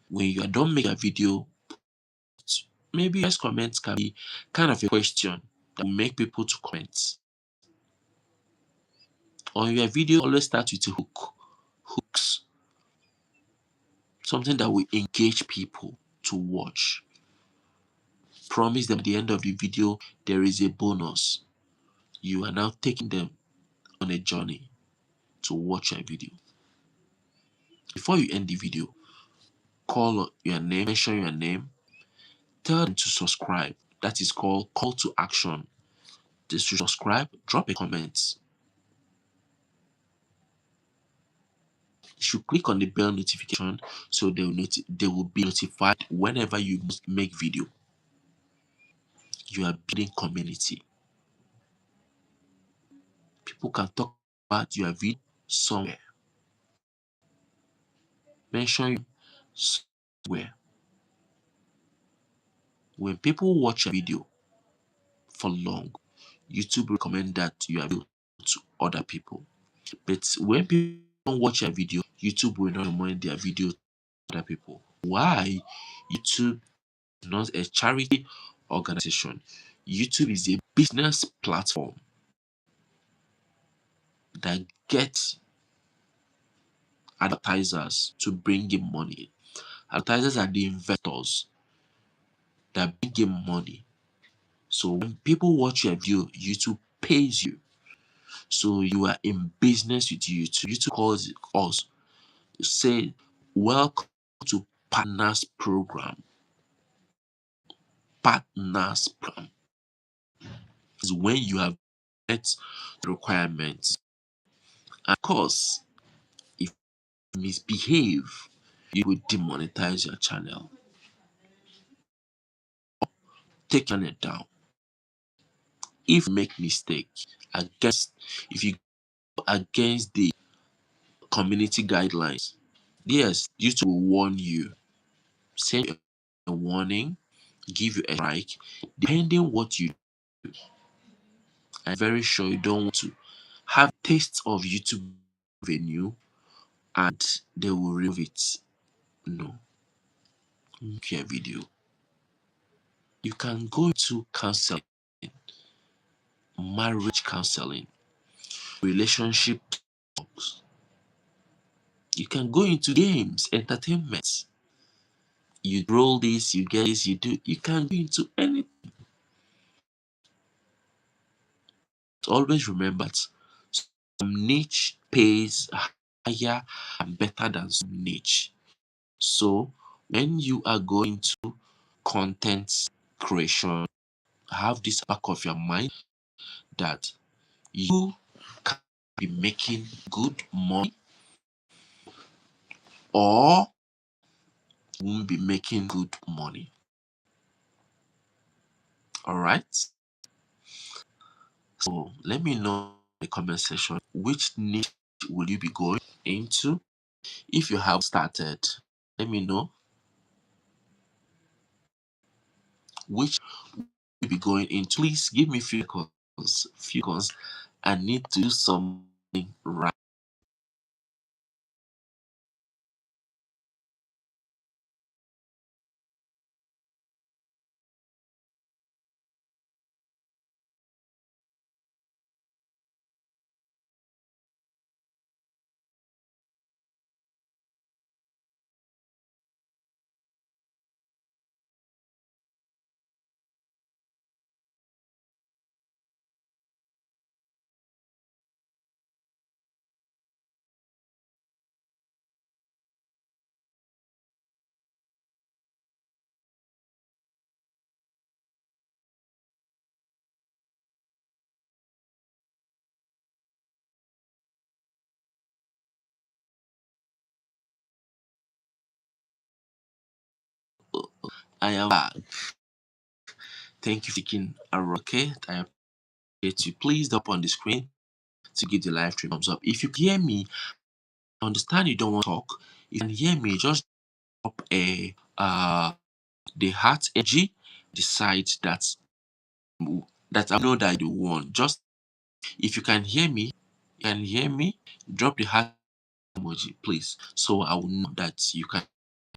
When you are done making a video, maybe your comments can be kind of a question that will make people to comment. On your video, always start with a hooks, something that will engage people to watch. Promise them at the end of the video there is a bonus. You are now taking them on a journey to watch your video. Before you end the video, call your name, mention your name, tell them to subscribe. That is called call to action. They should subscribe, drop a comment. You should click on the bell notification so they will be notified whenever you make video. You are building community. People can talk about your video somewhere. Mention you somewhere. When people watch a video for long, YouTube recommend that you are video to other people. But when people don't watch a video, YouTube will not recommend their video to other people. Why? YouTube is not a charity organization. YouTube is a business platform that gets advertisers to bring in money. Advertisers are the investors that bring in money. So when people watch your video, YouTube pays you. So you are in business with YouTube. YouTube calls us, say, welcome to Partners Program. Partners Program is when you have met the requirements. Of course, if you misbehave, you will demonetize your channel. Take your channel down. If you make mistake if you go against the community guidelines, yes, YouTube will warn you, send you a warning, give you a strike, depending what you do. I'm very sure you don't want to have taste of YouTube revenue and they will remove it. No. Make your video. You can go to counseling, marriage counseling, relationship talks. You can go into games, entertainment. You roll this, you get this, you do. You can go into anything. Always remember that some niche pays higher and better than some niche. So when you are going to content creation, have this back of your mind that you can be making good money or won't be making good money. All right. So let me know in the comment section which niche will you be going into. If you have started, let me know which will be going into. Please give me few seconds. I need to do something right. I am back. Thank you for taking a rocket. I appreciate you. Please drop on the screen to give the live stream thumbs up. If you hear me, I understand you don't want to talk. If you can hear me, just drop a the heart emoji, decide that I know that you want. Just if you can hear me, drop the heart emoji, please. So I will know that you can